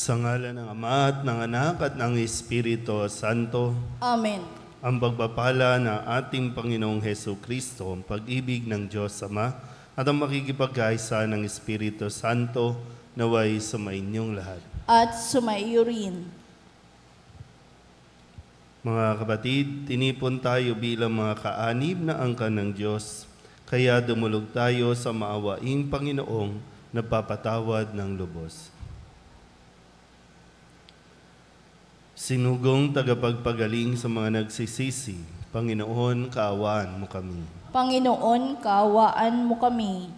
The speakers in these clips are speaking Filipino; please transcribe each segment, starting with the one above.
Sa ngalan ng Ama at ng Anak at ng Espiritu Santo. Amen. Ang pagpapala ng ating Panginoong Hesukristo, ang pag-ibig ng Diyos Ama, at ang makikipagkaisa ng Espiritu Santo naway sumainyong lahat. At sumaiyo rin. Mga kapatid, tinipon tayo bilang mga kaanib na angkan ng Diyos, kaya dumulog tayo sa maawaing Panginoong nagpapatawad ng lubos. Sinugong tagapagpagaling sa mga nagsisisi, Panginoon, kaawaan mo kami. Panginoon, kaawaan mo kami.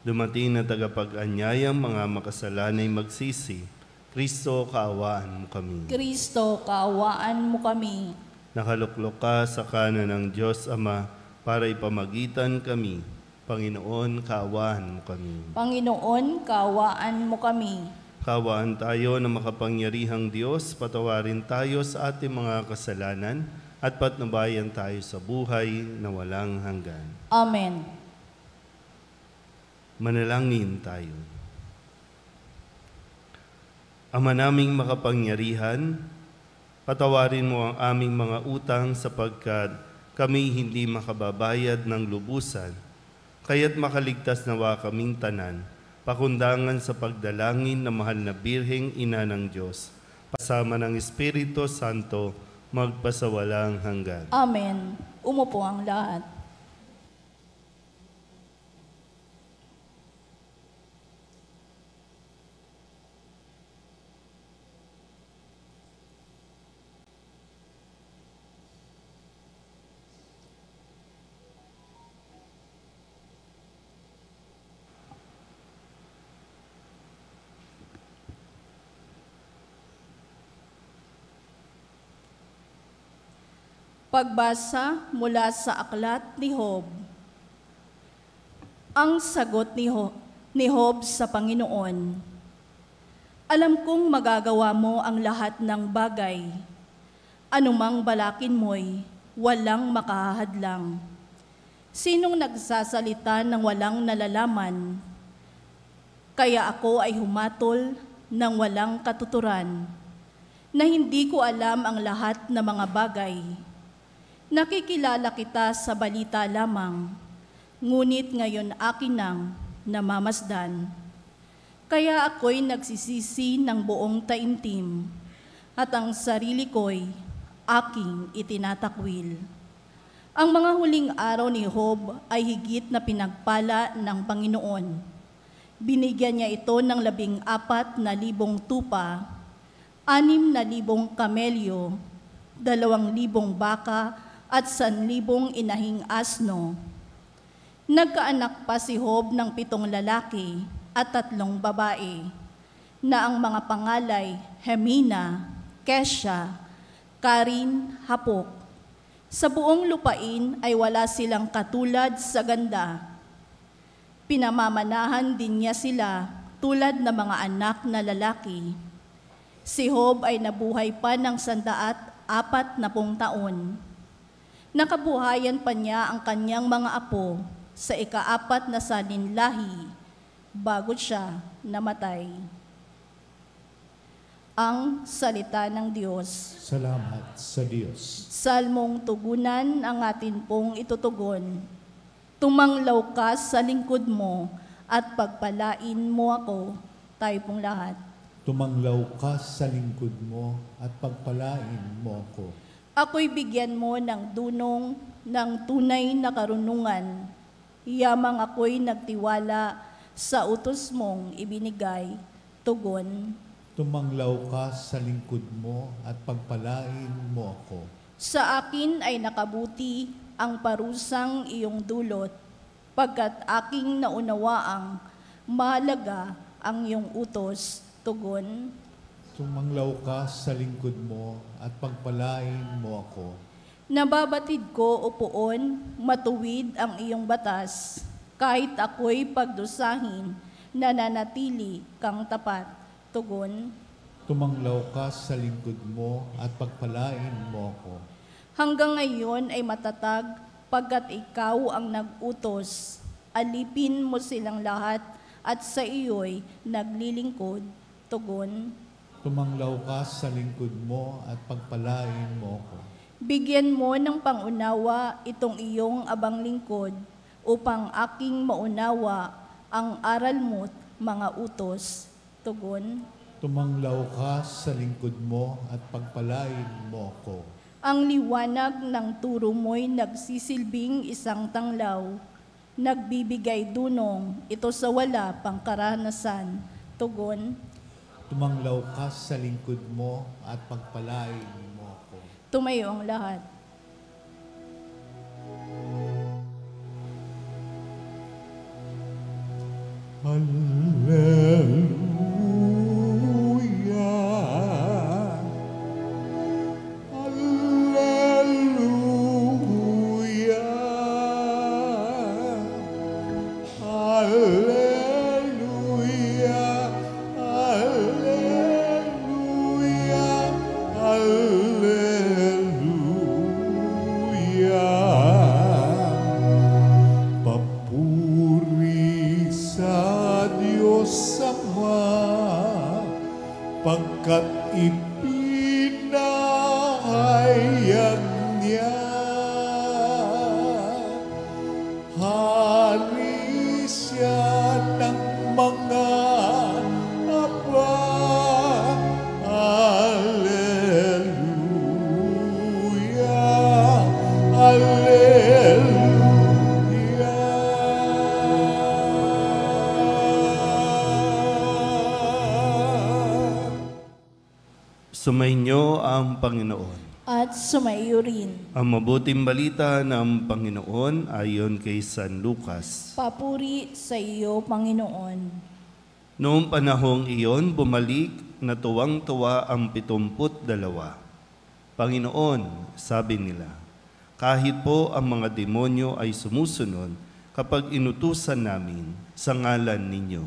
Dumating na tagapag-anyayang mga makasalanay magsisi, Kristo, kaawaan mo kami. Kristo, kaawaan mo kami. Nakaluklok ka sa kanan ng Diyos Ama para ipamagitan kami. Panginoon, kaawaan mo kami. Panginoon, kaawaan mo kami. Kaawaan tayo na makapangyarihang Diyos, patawarin tayo sa ating mga kasalanan at patnubayan tayo sa buhay na walang hanggan. Amen. Manalangin tayo. Ama naming makapangyarihan, patawarin mo ang aming mga utang sapagkat kami hindi makababayad ng lubusan, kaya't makaligtas nawa kaming tanan, pakundangan sa pagdalangin na mahal na Birheng Ina ng Diyos, kasama ng Espiritu Santo, magpasawalang hanggan. Amen. Umupo ang lahat. Pagbasa mula sa aklat ni Job. Ang sagot ni Job sa Panginoon. Alam kong magagawa mo ang lahat ng bagay. Anumang balakin mo'y walang makahadlang. Sinong nagsasalita ng walang nalalaman? Kaya ako ay humatol ng walang katuturan, na hindi ko alam ang lahat ng mga bagay. Nakikilala kita sa balita lamang, ngunit ngayon akin nang namamasdan. Kaya ako'y nagsisisi ng buong taimtim, at ang sarili ko'y aking itinatakwil. Ang mga huling araw ni Job ay higit na pinagpala ng Panginoon. Binigyan niya ito ng 14,000 tupa, 6,000 kamelyo, 2,000 baka, at 1,000 inahing asno. Nagkaanak pa si Job ng 7 lalaki at 3 babae, na ang mga pangalay Hemina, Kesha, Karin, Hapok. Sa buong lupain ay wala silang katulad sa ganda. Pinamamanahan din niya sila tulad ng mga anak na lalaki. Si Job ay nabuhay pa ng 140 taon. Nakabuhayan pa niya ang kanyang mga apo sa ika-4 na saninlahi bago siya namatay. Ang salita ng Diyos. Salamat sa Diyos. Salmong tugunan ang atin pong itutugon. Tumanglaw ka sa lingkod mo at pagpalain mo ako, tayo pong lahat. Tumanglaw ka sa lingkod mo at pagpalain mo ako. Ako'y bigyan mo ng dunong ng tunay na karunungan. Yamang ako'y nagtiwala sa utos mong ibinigay. Tugon. Tumanglaw ka sa lingkod mo at pagpalain mo ako. Sa akin ay nakabuti ang parusang iyong dulot, pagkat aking naunawaang mahalaga ang iyong utos. Tugon. Tumanglaw ka sa lingkod mo at pagpalain mo ako. Nababatid ko, upoon, matuwid ang iyong batas. Kahit ako'y pagdusahin, nananatili kang tapat. Tugon. Tumanglaw ka sa lingkod mo at pagpalain mo ako. Hanggang ngayon ay matatag, pagkat ikaw ang nag-utos. Alipin mo silang lahat at sa iyo'y naglilingkod. Tugon. Tumanglaw ka sa lingkod mo at pagpalain mo ko. Bigyan mo ng pangunawa itong iyong abang lingkod upang aking maunawa ang aral mo't mga utos. Tugon. Tumanglaw ka sa lingkod mo at pagpalain mo ko. Ang liwanag ng turo mo'y nagsisilbing isang tanglaw, nagbibigay dunong ito sa wala pang karanasan. Tugon. Tumanglaw ka sa lingkod mo at pagpalain mo ko. Tumayo ang lahat. Hallelujah. Hallelujah. Hallelujah. Hallelujah. Hallelujah. Papuri sa Diyos Ama, pagkat ipinahayag niya. Hari siya ng mga apa. Hallelujah. Hallelujah. Sumainyo ang Panginoon. At sumaiyo rin. Ang mabuting balita ng Panginoon ayon kay San Lucas. Papuri sa iyo, Panginoon. Noong panahong iyon, bumalik na tuwang-tuwa ang 72. Panginoon, sabi nila, kahit po ang mga demonyo ay sumusunod kapag inutusan namin sa ngalan ninyo.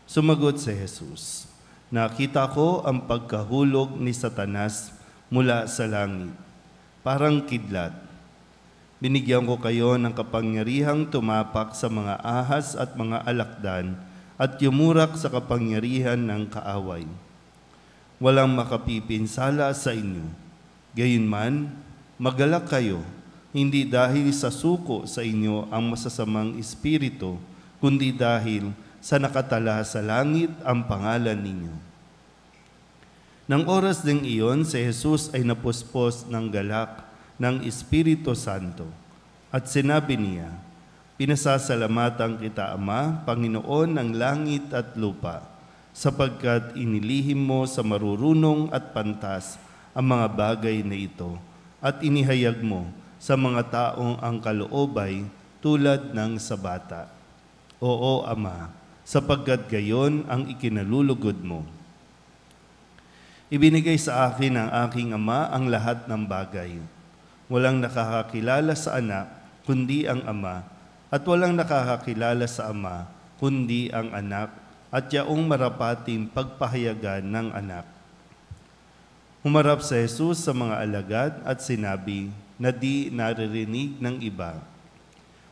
Sumagot si Jesus, nakita ko ang pagkahulog ni Satanas mula sa langit, parang kidlat. Binigyan ko kayo ng kapangyarihang tumapak sa mga ahas at mga alakdan at yumurak sa kapangyarihan ng kaaway. Walang makapipinsala sa inyo. Gayunman, magalak kayo, hindi dahil sa suko sa inyo ang masasamang espiritu, kundi dahil sa nakatala sa langit ang pangalan ninyo. Nang oras ding iyon, si Jesus ay napuspos ng galak ng Espiritu Santo at sinabi niya, pinasasalamatan kita, Ama, Panginoon ng langit at lupa, sapagkat inilihim mo sa marurunong at pantas ang mga bagay na ito at inihayag mo sa mga taong ang kaloob-ay tulad ng sa bata. Oo, Ama, sapagkat gayon ang ikinalulugod mo. Ibinigay sa akin ng aking Ama ang lahat ng bagay. Walang nakakakilala sa anak, kundi ang Ama, at walang nakakakilala sa Ama, kundi ang anak, at yaong marapating pagpahayagan ng anak. Humarap si Jesus sa mga alagad at sinabi na di naririnig ng iba,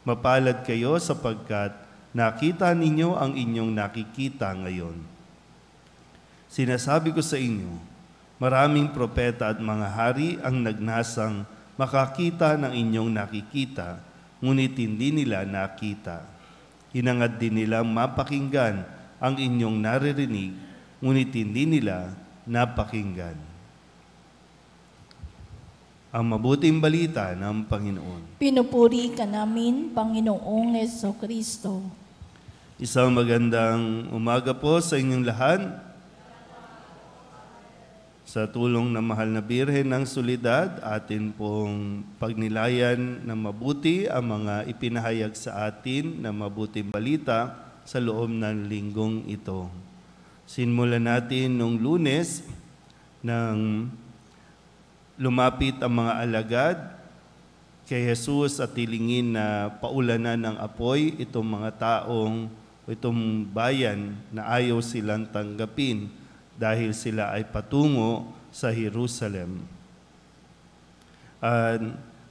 mapalad kayo sapagkat nakita ninyo ang inyong nakikita ngayon. Sinasabi ko sa inyo, maraming propeta at mga hari ang nagnasang makakita ng inyong nakikita, ngunit hindi nila nakita. Hinangad din nilang mapakinggan ang inyong naririnig, ngunit hindi nila napakinggan. Ang mabuting balita ng Panginoon. Pinupuri ka namin, Panginoong Jesucristo. Isang magandang umaga po sa inyong lahat. Sa tulong ng Mahal na Birhen ng Solidad, atin pong pagnilayan na mabuti ang mga ipinahayag sa atin na mabuting balita sa loob ng linggong ito. Sinmulan natin noong Lunes nang lumapit ang mga alagad kay Jesus at tilingin na paulanan ng apoy itong mga taong, itong bayan na ayaw silang tanggapin dahil sila ay patungo sa Jerusalem.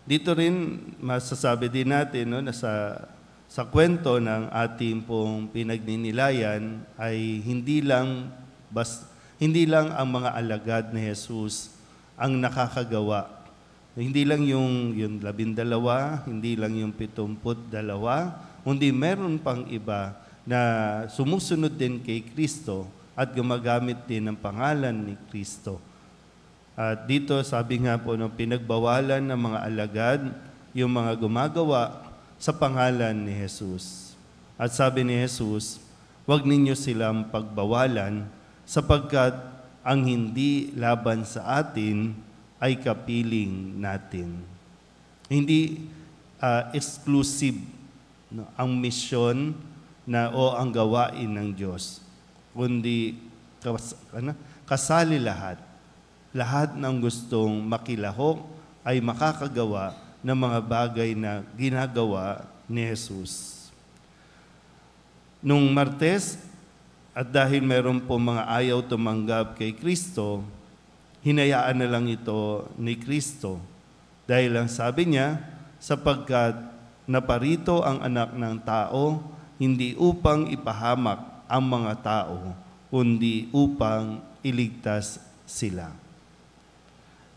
Dito rin masasabi din natin no, na sa kwento ng ating pong pinagninilayan ay hindi lang hindi lang ang mga alagad ni Jesus ang nakakagawa. Hindi lang yung 12, hindi lang yung 72, kundi meron pang iba na sumusunod din kay Kristo at gumagamit din ng pangalan ni Kristo. At dito sabi nga po, pinagbawalan ng mga alagad yung mga gumagawa sa pangalan ni Jesus. At sabi ni Jesus, huwag ninyo silang pagbawalan sapagkat ang hindi laban sa atin ay kapiling natin. Hindi exclusive ang misyon o ang gawain ng Diyos, kundi kasali lahat. Lahat ng gustong makilahok ay makakagawa ng mga bagay na ginagawa ni Jesus. Nung Martes, at dahil meron po mga ayaw tumanggap kay Kristo, hinayaan na lang ito ni Kristo. Dahil lang sabi niya, sapagkat naparito ang anak ng tao, hindi upang ipahamak ang mga tao, kundi upang iligtas sila.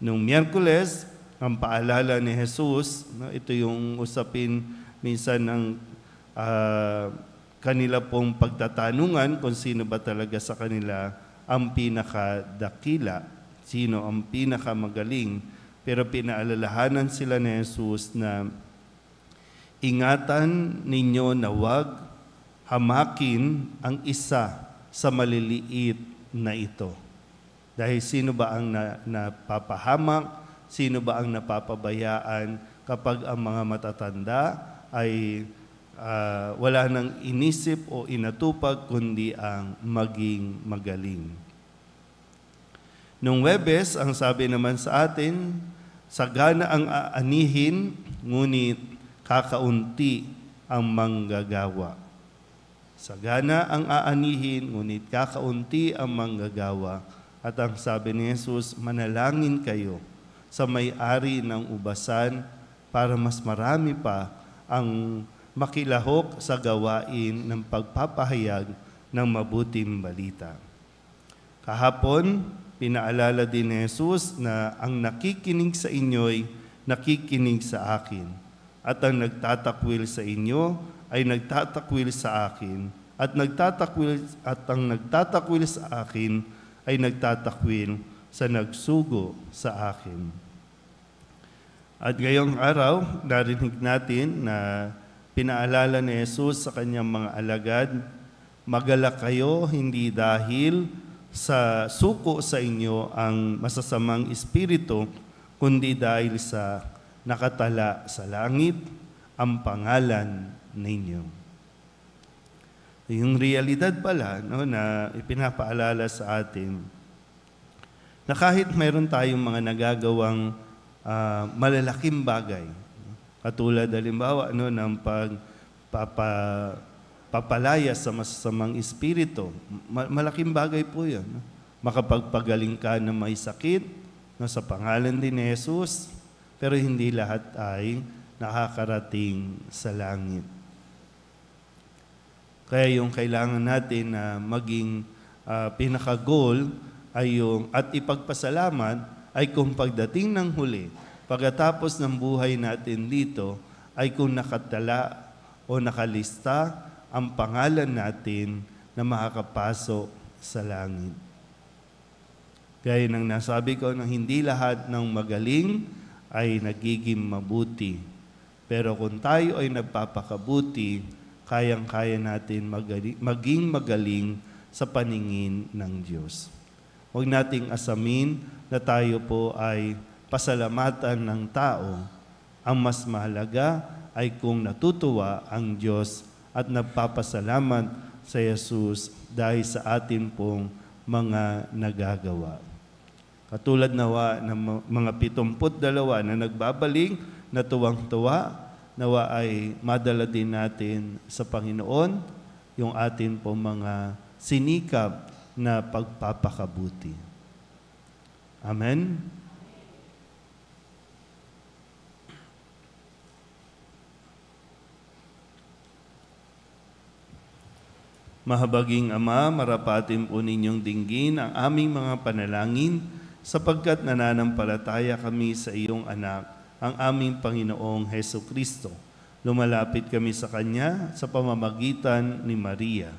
Nung Miyerkules, ang paalala ni Jesus, ito yung usapin minsan ng kanila pong pagtatanungan kung sino ba talaga sa kanila ang pinakadakila, sino ang pinakamagaling. Pero pinaalalahanan sila ni Jesus na ingatan ninyo na huwag hamakin ang isa sa maliliit na ito. Dahil sino ba ang napapahamak, sino ba ang napapabayaan kapag ang mga matatanda ay wala nang inisip o inatupag kundi ang maging magaling. Nung Huwebes, ang sabi naman sa atin, sagana ang aanihin, ngunit kakaunti ang manggagawa. Sagana ang aanihin, ngunit kakaunti ang manggagawa. At ang sabi ni Jesus, manalangin kayo sa may-ari ng ubasan para mas marami pa ang makilahok sa gawain ng pagpapahayag ng mabuting balita. Kahapon, pinaalala din ni Jesus na ang nakikinig sa inyo'y nakikinig sa akin, at ang nagtatakwil sa inyo ay nagtatakwil sa akin, at ang nagtatakwil sa akin ay nagtatakwil sa nagsugo sa akin. At ngayong araw, narinig natin na pinaalala ni Jesus sa kanyang mga alagad, magalak kayo hindi dahil sa suko sa inyo ang masasamang espiritu, kundi dahil sa nakatala sa langit ang pangalan ninyo. Yung realidad pala na ipinapaalala sa atin na kahit mayroon tayong mga nagagawang malalaking bagay, katulad halimbawa ng papalaya sa masasamang espiritu, malaking bagay po yan. Makapagpagaling ka na may sakit sa pangalan din ni Jesus, pero hindi lahat ay nakakarating sa langit. Kaya yung kailangan natin na maging pinaka-goal ay yung at ipagpasalamat ay kung pagdating ng huli, pagkatapos ng buhay natin dito, ay kung nakatala o nakalista ang pangalan natin na makakapasok sa langit. Gaya ng nasabi ko na hindi lahat ng magaling ay nagiging mabuti. Pero kung tayo ay nagpapakabuti, kayang-kaya natin maging magaling sa paningin ng Diyos. Huwag nating asamin na tayo po ay pasalamatan ng tao. Ang mas mahalaga ay kung natutuwa ang Diyos at nagpapasalamat sa Jesus dahil sa atin pong mga nagagawa. Katulad nawa ng mga 72 na nagbabaling, na tuwang-tuwa, nawa ay madala din natin sa Panginoon yung atin pong mga sinikap na pagpapakabuti. Amen? Mahabaging Ama, marapatin po ninyong dinggin ang aming mga panalangin sapagkat nananampalataya kami sa iyong anak, ang aming Panginoong Heso Kristo. Lumalapit kami sa Kanya sa pamamagitan ni Maria.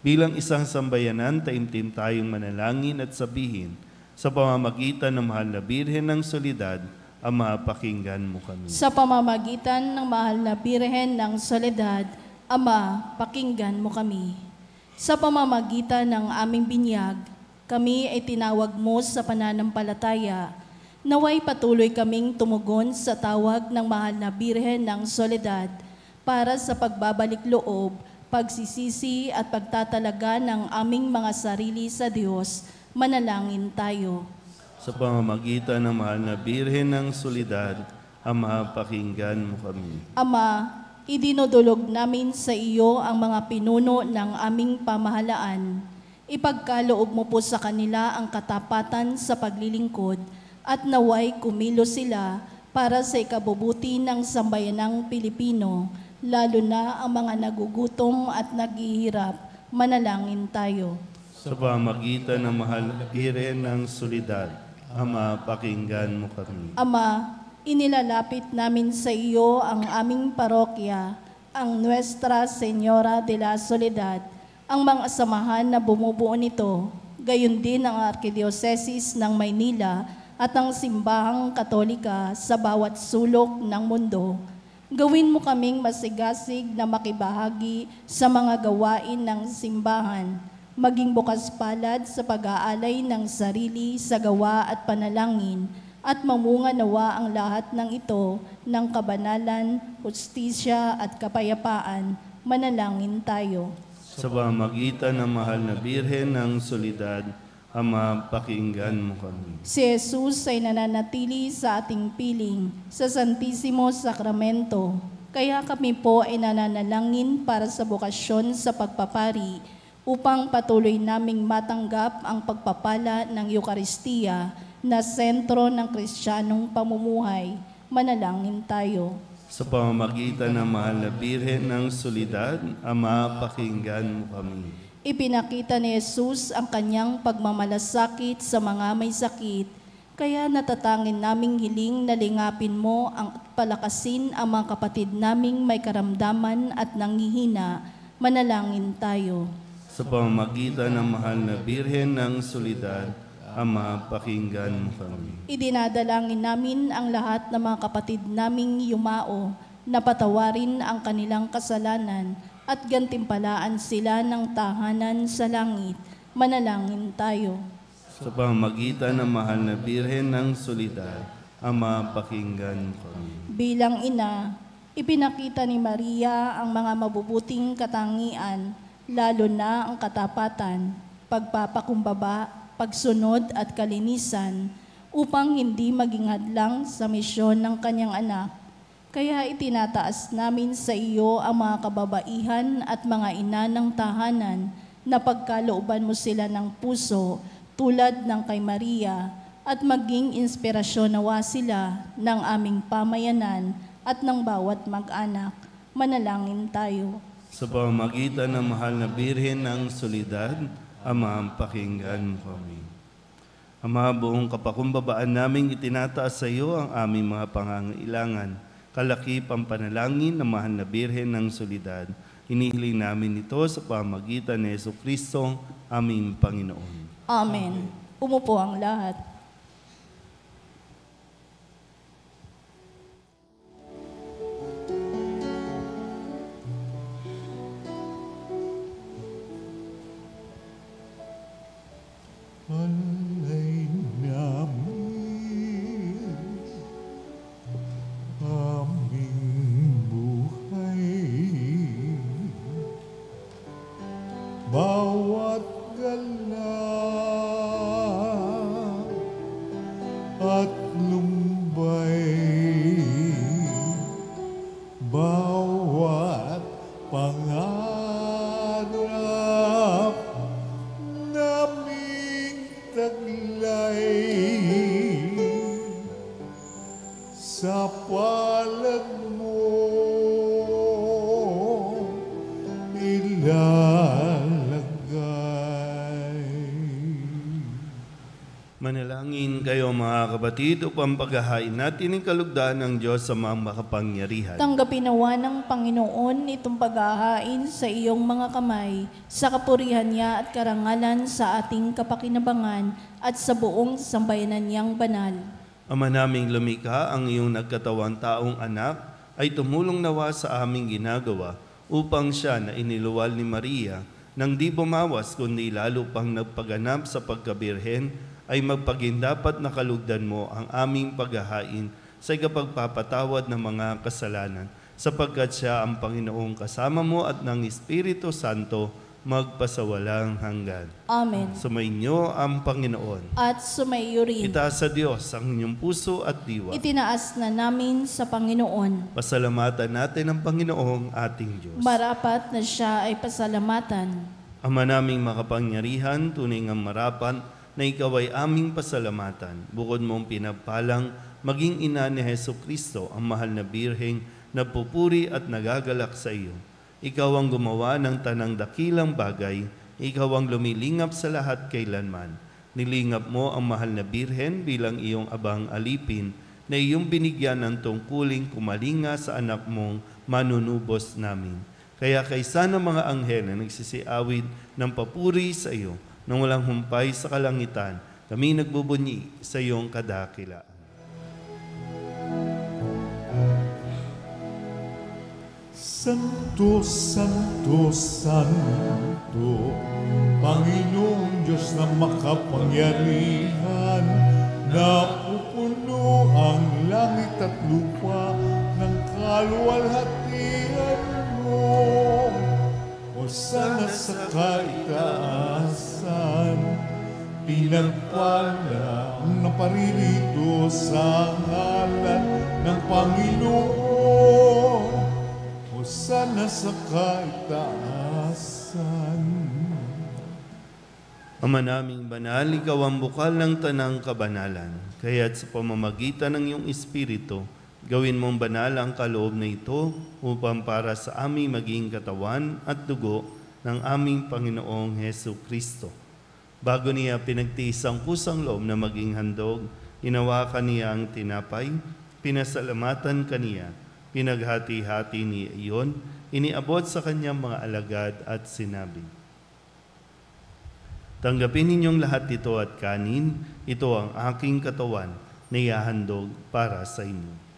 Bilang isang sambayanan, taimtim tayong manalangin at sabihin, sa pamamagitan ng mahal na Birhen ng Soledad, Ama, pakinggan mo kami. Sa pamamagitan ng mahal na Birhen ng Soledad, Ama, pakinggan mo kami. Sa pamamagitan ng aming binyag, kami ay tinawag mo sa pananampalataya. Naway patuloy kaming tumugon sa tawag ng mahal na Birhen ng Soledad para sa pagbabalik loob, pagsisisi at pagtatalaga ng aming mga sarili sa Diyos. Manalangin tayo. Sa pamamagitan ng mahal na Birhen ng Soledad, Ama, pakinggan mo kami. Ama, idinudulog namin sa iyo ang mga pinuno ng aming pamahalaan. Ipagkaloob mo po sa kanila ang katapatan sa paglilingkod at naway kumilos sila para sa ikabubuti ng sambayanang Pilipino, lalo na ang mga nagugutom at naghihirap. Manalangin tayo. Sa pamamagitan ng mahal na Birhen ng Soledad, Ama, pakinggan mo kami. Ama, inilalapit namin sa iyo ang aming parokya, ang Nuestra Señora de la Soledad, ang mga samahan na bumubuo nito, gayon din ang Arkidiocese ng Maynila at ang Simbahang Katolika sa bawat sulok ng mundo. Gawin mo kaming masigasig na makibahagi sa mga gawain ng simbahan, maging bukas palad sa pag-aalay ng sarili sa gawa at panalangin, at mamunga nawa ang lahat ng ito ng kabanalan, hustisya at kapayapaan. Manalangin tayo. Sa pamamagitan ng mahal na Birhen ng Soledad, Ama, pakinggan mo kami. Si Jesus ay nananatili sa ating piling sa Santisimo Sakramento. Kaya kami po ay nananalangin para sa bokasyon sa pagpapari upang patuloy naming matanggap ang pagpapala ng Eukaristiya na sentro ng Kristiyanong pamumuhay. Manalangin tayo. Sa pamamagitan ng mahal na Birhen ng Soledad, Ama, pakinggan mo kami. Ipinakita ni Jesus ang kanyang pagmamalasakit sa mga may sakit, kaya natatangin naming hiling na lingapin mo ang palakasin ang mga kapatid naming may karamdaman at nanghihina. Manalangin tayo. Sa pamamagitan ng mahal na Birhen ng Soledad, Ama, pakinggan mo kami. Idinadalangin namin ang lahat ng mga kapatid naming yumao na patawarin ang kanilang kasalanan at gantimpalaan sila ng tahanan sa langit. Manalangin tayo. Sa pamamagitan ng mahal na Birhen ng Soledad, Ama, pakinggan mo kami. Bilang ina, ipinakita ni Maria ang mga mabubuting katangian, lalo na ang katapatan, pagpapakumbaba, pagsunod at kalinisan, upang hindi maging hadlang sa misyon ng kanyang anak. Kaya itinataas namin sa iyo ang mga kababaihan at mga ina ng tahanan na pagkalooban mo sila ng puso tulad ng kay Maria at maging inspirasyon nawa sila ng aming pamayanan at ng bawat mag-anak. Manalangin tayo. Sa pamamagitan ng mahal na Birhen ng Soledad, Ama, pakinggan mo kami. Ama, buong kapakumbabaan namin itinataas sa iyo ang aming mga pangangailangan. Kalakip ang panalangin ng mahal na Birhen ng Soledad. Inihiling namin ito sa pamamagitan ni Heso Kristo, aming Panginoon. Amen. Umupo ang lahat. Alay namin aming buhay, bawat galaw at lumbay, bawat pangarap naming taglay, sa palad mo ilalagay. Makinig kayo mga kapatid upang paghahain natin ang kalugdan ng Diyos sa mga makapangyarihan. Tanggapin nawa ng Panginoon itong paghahain sa iyong mga kamay, sa kapurihan niya at karangalan sa ating kapakinabangan at sa buong sambayanan niyang banal. Ama naming lumikha, ang iyong nagkatawang taong anak ay tumulong nawa sa aming ginagawa upang siya na iniluwal ni Maria nang di bumawas kundi lalo pang nagpaganap sa pagkabirhen ay magpagindapat na kalugdan mo ang aming paghahain sa ikapagpapatawad ng mga kasalanan, sapagkat siya ang Panginoong kasama mo at ng Espiritu Santo magpasawalang hanggan. Amen. Sumainyo ang Panginoon. At sumaiyo rin. Itaas sa Diyos ang inyong puso at diwa. Itinaas na namin sa Panginoon. Pasalamatan natin ang Panginoong ating Diyos. Marapat na siya ay pasalamatan. Ama naming makapangyarihan, tunay ngang marapat na ikaw ay aming pasalamatan. Bukod mong pinagpalang maging ina ni Hesu Kristo, ang mahal na birheng nagpupuri at nagagalak sa iyo. Ikaw ang gumawa ng tanang dakilang bagay, ikaw ang lumilingap sa lahat kailanman. Nilingap mo ang mahal na birhen bilang iyong abang alipin na iyong binigyan ng tungkuling kumalinga sa anak mong manunubos namin. Kaya kaysa ng mga anghel na nagsisiawid ng papuri sa iyo, nang walang humpay sa kalangitan, kami nagbubunyi sa iyong kadakilaan. Santo, Santo, Santo, Panginoong Diyos na makapangyarihan, napupuno ang langit at lupa ng kaluwalhatian mo. Hosana sa kaitaasan, pinagpala ang naparirito sa ngalan ng Panginoon. Hosana sa kaitaasan. Ama naming banal, ikaw ang bukal ng tanang kabanalan. Kaya't sa pamamagitan ng iyong Espiritu, gawin mong banal ang kaloob na ito upang para sa aming maging katawan at dugo ng aming Panginoong Hesu Kristo. Bago niya pinagtiis ang kusang loob na maging handog, hinawakan niya ang tinapay, pinasalamatan kaniya, pinaghati-hati niya iyon, iniabot sa kanyang mga alagad at sinabi, "Tanggapin ninyong lahat ito at kanin, ito ang aking katawan na ihahandog para sa inyo."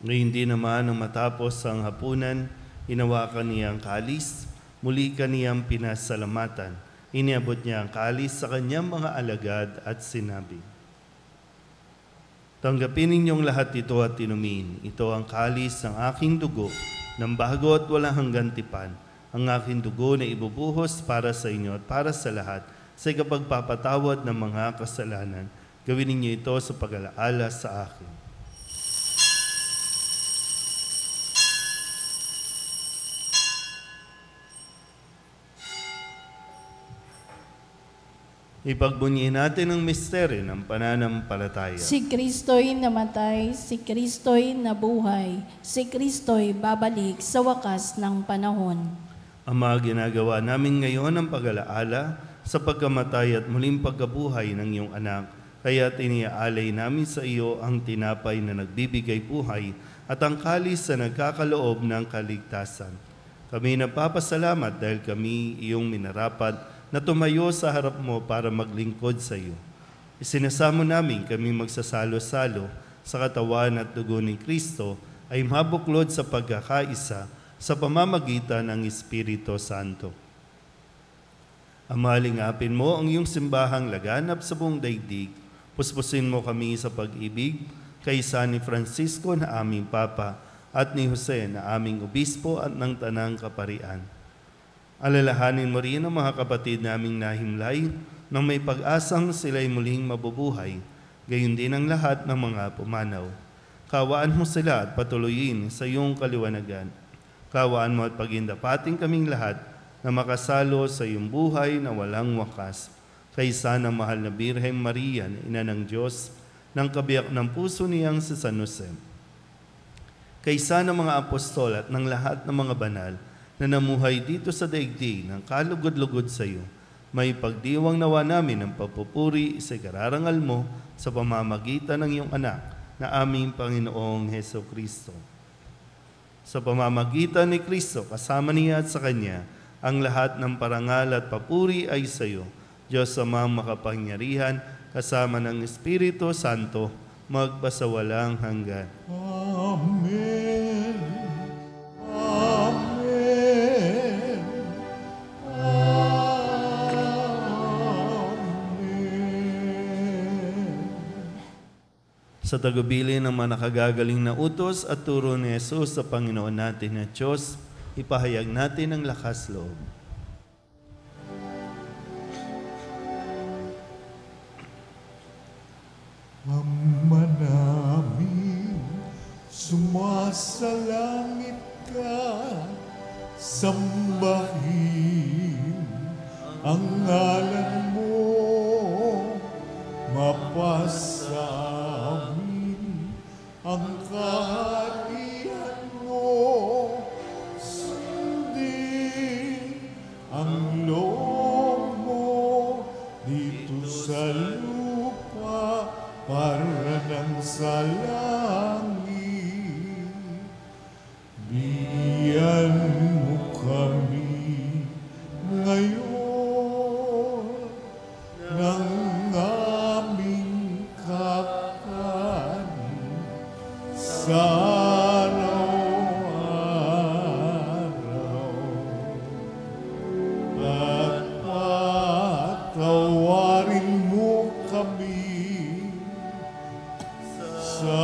Ngayon din naman nang matapos ang hapunan, hinawakan niya ang kalis, muli kaniyang pinasalamatan. Iniabot niya ang kalis sa kanyang mga alagad at sinabi, "Tanggapin ninyong lahat ito at inumin. Ito ang kalis ng aking dugo, ng bago at walang hanggang tipan. Ang aking dugo na ibubuhos para sa inyo at para sa lahat sa ikapagpapatawad ng mga kasalanan. Gawin ninyo ito sa pag-alaala sa akin." Ipagbunyihin natin ang misteryo ng pananampalataya. Si Kristo'y namatay, si Kristo'y nabuhay, si Kristo'y babalik sa wakas ng panahon. Ama, ginagawa namin ngayon ang pag-alaala sa pagkamatay at muling pagkabuhay ng iyong anak. Kaya tiniaalay namin sa iyo ang tinapay na nagbibigay buhay at ang kalis na nagkakaloob ng kaligtasan. Kami nagpapasalamat dahil kami iyong minarapat na tumayo sa harap mo para maglingkod sa iyo. Isinasamo namin kami magsasalo-salo sa katawan at dugo ni Kristo ay mabuklod sa pagkakaisa sa pamamagitan ng Espiritu Santo. Amalingapin mo ang iyong simbahang laganap sa buong daigdig. Puspusin mo kami sa pag-ibig kaysa ni Francisco na aming Papa at ni Jose na aming Obispo at ng Tanang Kaparian. Alalahanin mo rin ang mga kapatid naming nahimlay nang may pag-asang sila'y muling mabubuhay, gayon din ang lahat ng mga pumanaw. Kawaan mo sila at patuloyin sa iyong kaliwanagan. Kawaan mo at pagindapating kaming lahat na makasalo sa iyong buhay na walang wakas. kaysa ng mahal na Birheng Maria, na ina ng Diyos, ng kabiyak ng puso niyang si San Jose, kaysa ng mga apostol at ng lahat ng mga banal na namuhay dito sa daigdig ng kalugod-lugod sa iyo, may pagdiwang nawa namin ng papupuri sa kararangal mo sa pamamagitan ng iyong anak na aming Panginoong Heso Kristo. Sa pamamagitan ni Kristo, kasama niya at sa Kanya, ang lahat ng parangal at papuri ay sa iyo, Diyos Amang makapangyarihan, kasama ng Espiritu Santo, magpasawalang hanggan. Amen. Amen. Amen. Sa tagubilin ng mga nakagagaling na utos at turo ni Jesus sa Panginoon natin na Diyos, ipahayag natin ang lakas loob. Ama namin, sumasalangit ka, sambahin ang ngalan mo, mapasa amin ang kaharian mo, sundin ang loob mo dito sa lupa para nang sa langit. Bigyan mo kami ngayon ng aming kakanin sa araw-araw. At patawarin mo kami sa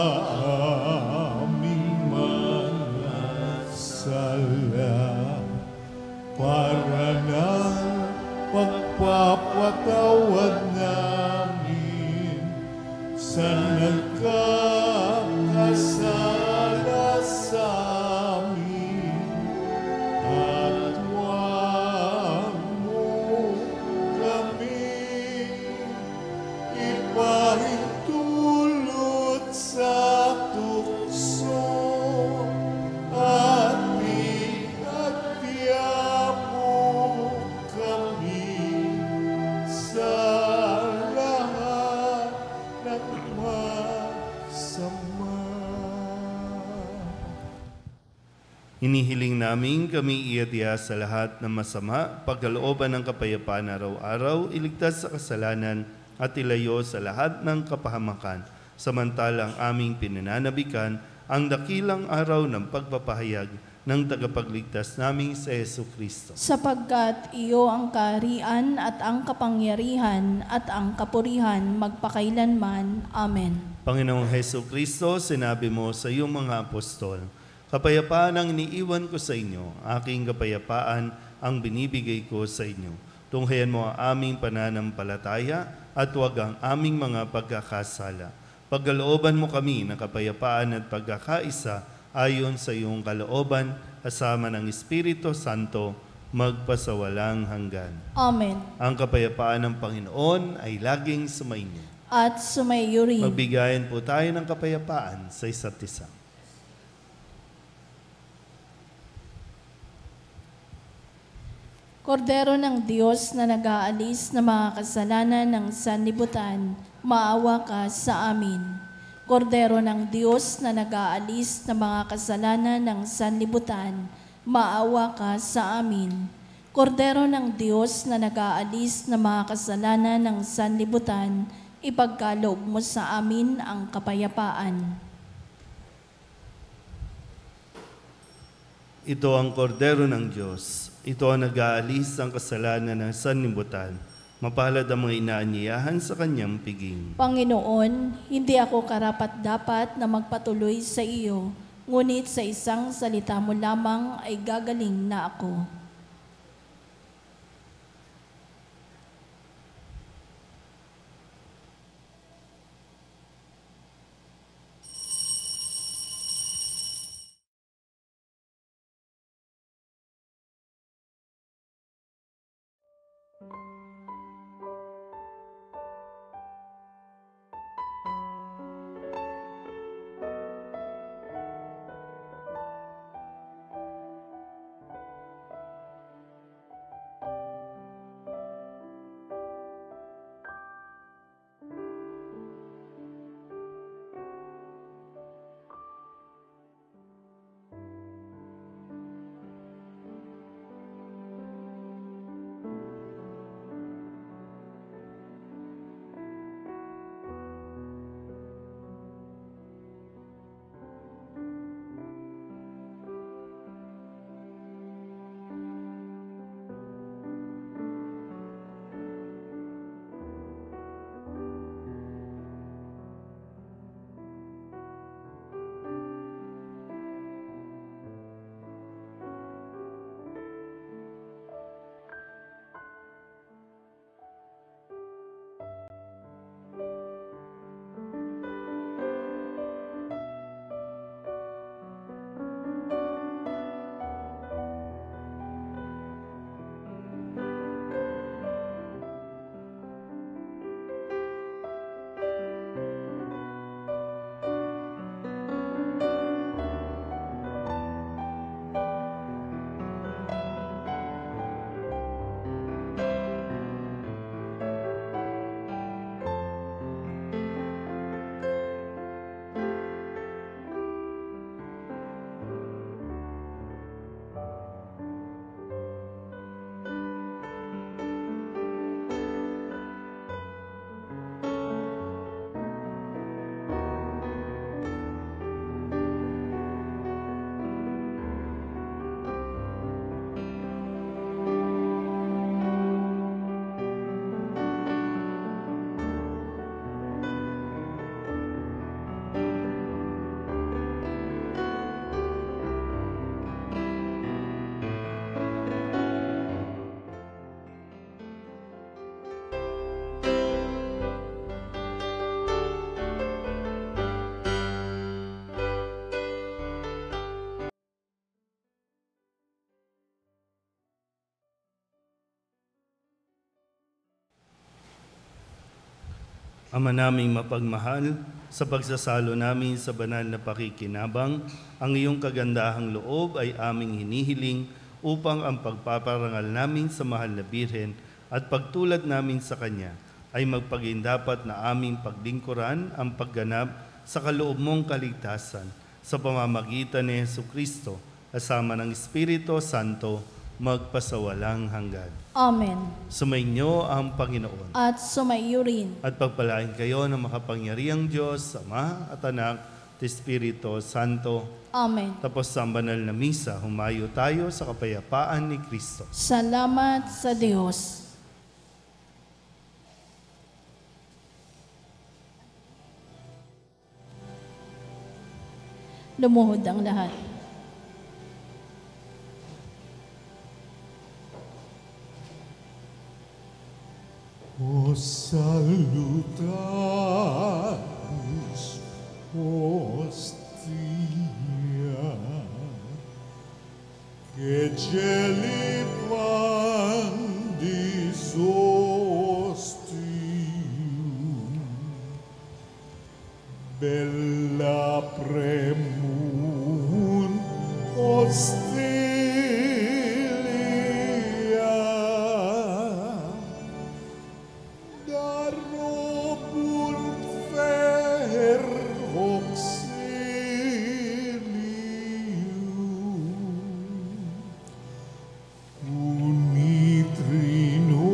aming mga sala, para na pagpapatawad namin sa nagkakasala sa amin. At huwag mo kami ipahintulot sa tukso, at iagya mo kami sa lahat ng masama. Hinihiling namin kami iadya sa lahat ng masama, pagkalooban ng kapayapaan araw-araw, iligtas sa kasalanan at ilayo sa lahat ng kapahamakan, samantalang aming pinananabikan ang dakilang araw ng pagpapahayag ng tagapagligtas naming sa Heso Kristo. Sapagkat iyo ang kaharian at ang kapangyarihan at ang kapurihan magpakailanman. Amen. Panginoong Heso Kristo, sinabi mo sa iyong mga apostol, kapayapaan ang iniiwan ko sa inyo, aking kapayapaan ang binibigay ko sa inyo. Tunghayan mo ang aming pananampalataya at huwag ang aming mga pagkakasala. Pagkalooban mo kami ng kapayapaan at pagkakaisa ayon sa iyong kalooban, kasama ng Espiritu Santo, magpasawalang hanggan. Amen. Ang kapayapaan ng Panginoon ay laging sumainyo. At sumayo rin. Magbigayan po tayo ng kapayapaan sa isa't isa. Kordero ng Diyos na nag-aalis ng mga kasalanan ng sanlibutan, maawa ka sa amin. Kordero ng Diyos na nag-aalis ng mga kasalanan ng sanlibutan, maawa ka sa amin. Kordero ng Diyos na nag-aalis ng mga kasalanan ng sanlibutan, ipagkaloob mo sa amin ang kapayapaan. Ito ang kordero ng Diyos. Ito ang nag-aalis ang kasalanan ng sanlibutan. Mapalad ang mga inaanyayahan sa kanyang piging. Panginoon, hindi ako karapat-dapat na magpatuloy sa iyo, ngunit sa isang salita mo lamang ay gagaling na ako. Ama naming mapagmahal, sa pagsasalo namin sa banal na pakikinabang, ang iyong kagandahang loob ay aming hinihiling upang ang pagpaparangal namin sa mahal na Birhen at pagtulad namin sa Kanya ay magpagindapat na aming paglingkuran ang pagganap sa kaloob mong kaligtasan sa pamamagitan ni Jesucristo kasama ng Espiritu Santo magpasawalang hanggan. Amen. Sumainyo ang Panginoon. At sumaiyo rin. At pagpalain kayo ng makapangyarihang Diyos, Ama at Anak at Espiritu Santo. Amen. Tapos sa banal na misa, humayo tayo sa kapayapaan ni Kristo. Salamat sa Diyos. Lumuhod ang lahat. O salutarus hostia, que celi pandis ostium, bella premun ostilia, darobunt fer auxilium, unitrino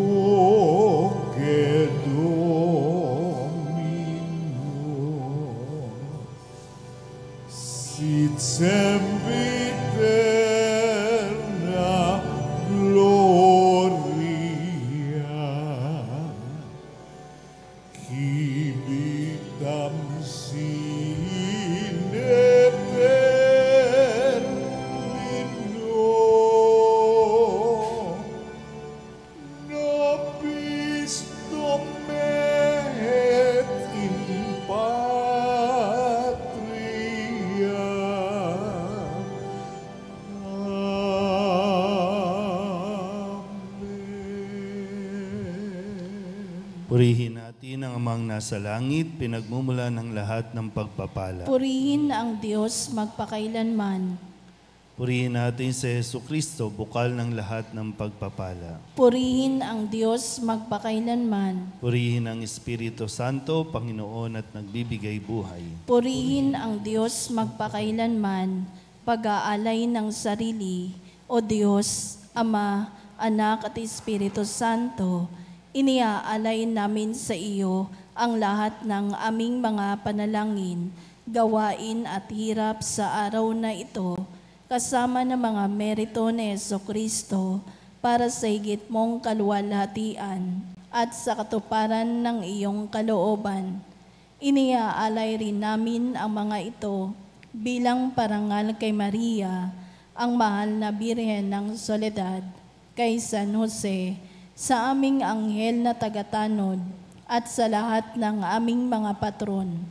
que Domino, sit sempiterna gloria, Civitam sine termino, nobis domet in patria. Amen. Purihin natin ang Amang nasa langit, pinagmumula ng lahat ng pagpapala. Purihin ang Diyos magpakailanman. Purihin natin si Jesucristo, bukal ng lahat ng pagpapala. Purihin ang Diyos magpakailanman. Purihin ang Espiritu Santo, Panginoon at nagbibigay buhay. Purihin ang Diyos magpakailanman. Pag-aalay ng sarili, O Diyos, Ama, Anak at Espiritu Santo, iniaalay namin sa iyo ang lahat ng aming mga panalangin, gawain at hirap sa araw na ito, kasama ng mga merito ni Jesucristo para sa higit mong kaluwalhatian at sa katuparan ng iyong kalooban. Iniaalay rin namin ang mga ito bilang parangal kay Maria, ang mahal na Birhen ng Soledad, kay San Jose, sa aming anghel na tagatanod, at sa lahat ng aming mga patron.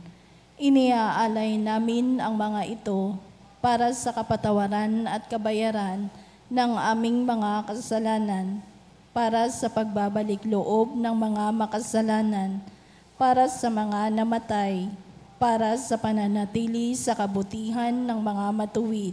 Iniaalay namin ang mga ito para sa kapatawaran at kabayaran ng aming mga kasalanan, para sa pagbabalik loob ng mga makasalanan, para sa mga namatay, para sa pananatili sa kabutihan ng mga matuwid,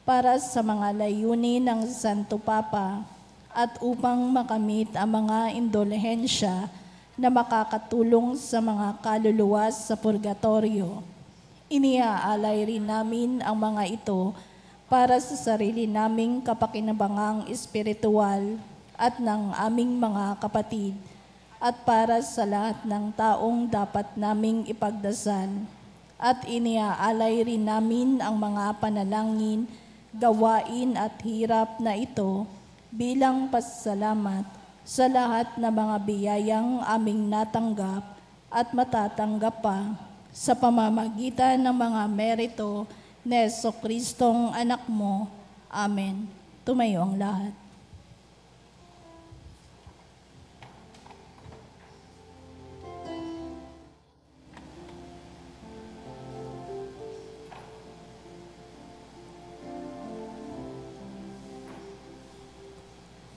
para sa mga layunin ng Santo Papa, at upang makamit ang mga indulhensya na makakatulong sa mga kaluluwa sa purgatorio. Iniaalay rin namin ang mga ito para sa sarili naming kapakinabangang espiritual at ng aming mga kapatid, at para sa lahat ng taong dapat naming ipagdasal. At iniaalay rin namin ang mga panalangin, gawain at hirap na ito bilang pasasalamat sa lahat ng mga biyayang aming natanggap at matatanggap pa sa pamamagitan ng mga merito ni Jesucristong anak mo. Amen. Tumayo ang lahat.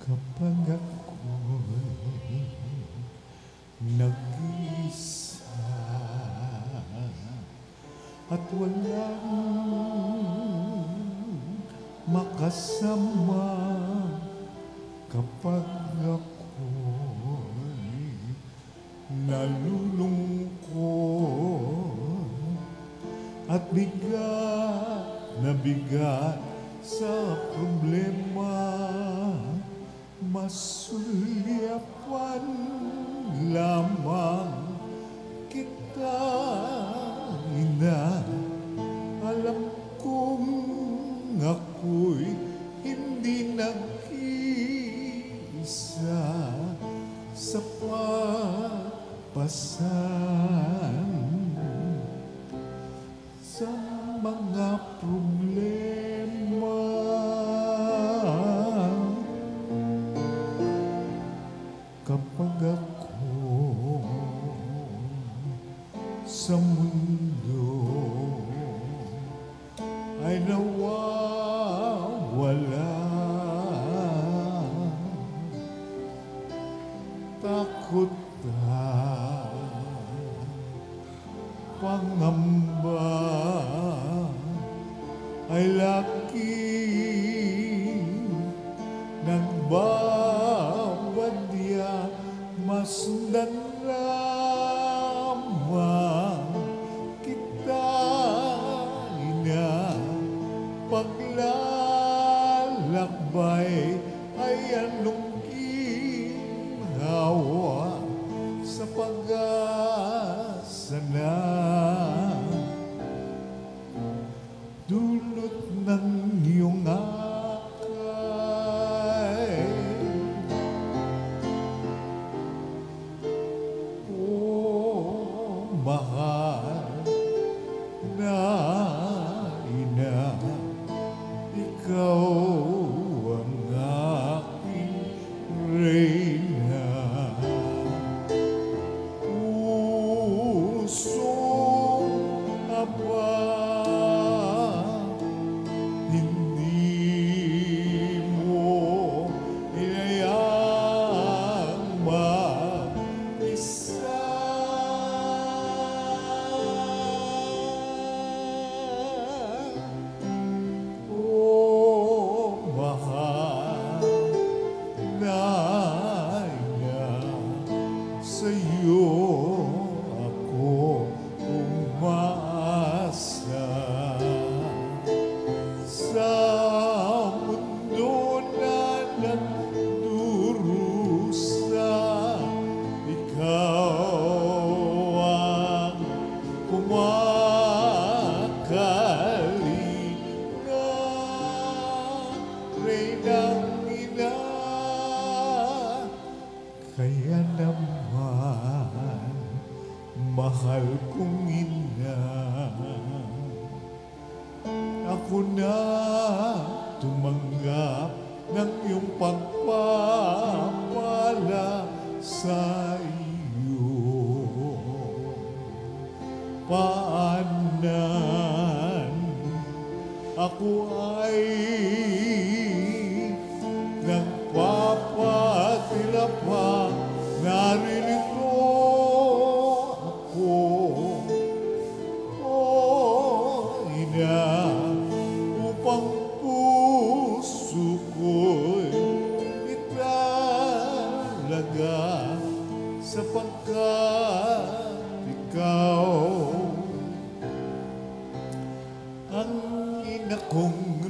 Kapag ako'y nag-isa walang makasama kapag ako'y nalulungkot at bigat na bigat sa problema, masulyapan lamang kita, ina. Alam kong ako'y hindi nag-iisa sa pagpasan sa mga problema. Kapag ako sa mundo ay nawawala, takot pangamba ay laking nagbabadya, masundan lamang kita, ina. Paglalakbay ay anong ginhawa sa pag-asa na dulot ng iyong akay. Oh, mahal na ina, ikaw ang aking reyna. Pusong aba, hindi mo inayang mag-isa. Oh, mahal na ina, sa'yo ako umaasa. Sa mundo na nagdurusa, ikaw ang kumakalinga, Reynang ina. Kaya naman, mahal kong ina, ako na tumanggap ng iyong pagpapala sa iyo. Paanan ako ay nagpapatila pa, naririto ako, oh ina, upang puso ko'y italaga, sapagkat ikaw ang ina kong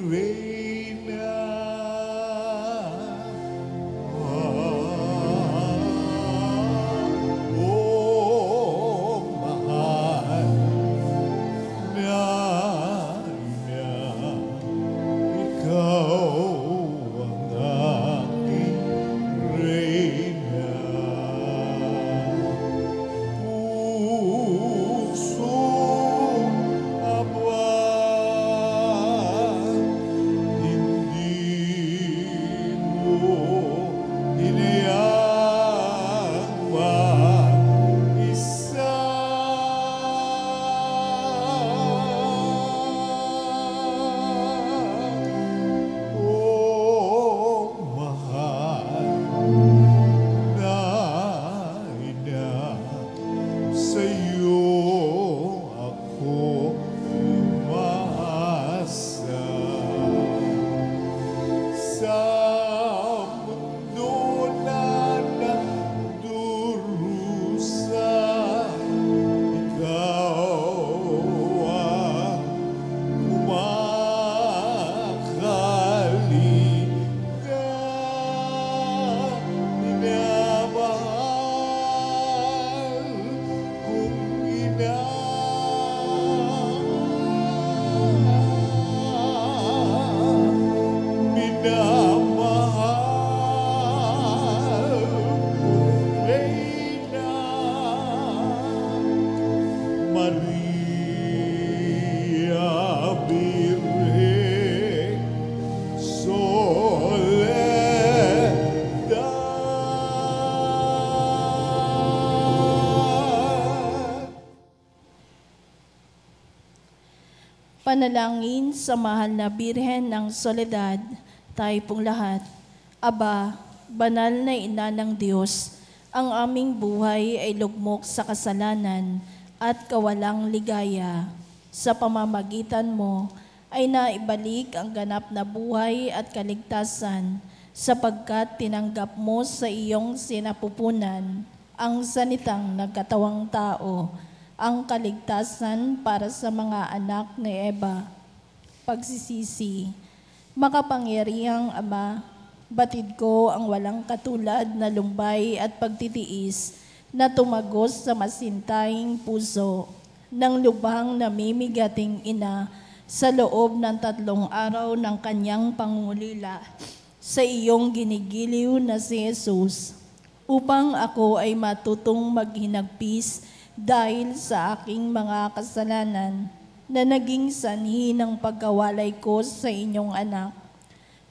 Panalangin sa mahal na Birhen ng Soledad, tayo pong lahat. Aba, banal na ina ng Diyos, ang aming buhay ay lugmok sa kasalanan at kawalang ligaya. Sa pamamagitan mo ay naibalik ang ganap na buhay at kaligtasan sapagkat tinanggap mo sa iyong sinapupunan ang sanitang nagkatawang tao, ang kaligtasan para sa mga anak ni Eva. Pagsisisi, makapangyarihang Ama, batid ko ang walang katulad na lumbay at pagtitiis na tumagos sa masintahing puso ng lubhang namimigating ina sa loob ng 3 araw ng kanyang pangungulila sa iyong ginigiliw na si Jesus, upang ako ay matutong maghinagpis dahil sa aking mga kasalanan na naging sanhi ng pagkawalay ko sa inyong anak.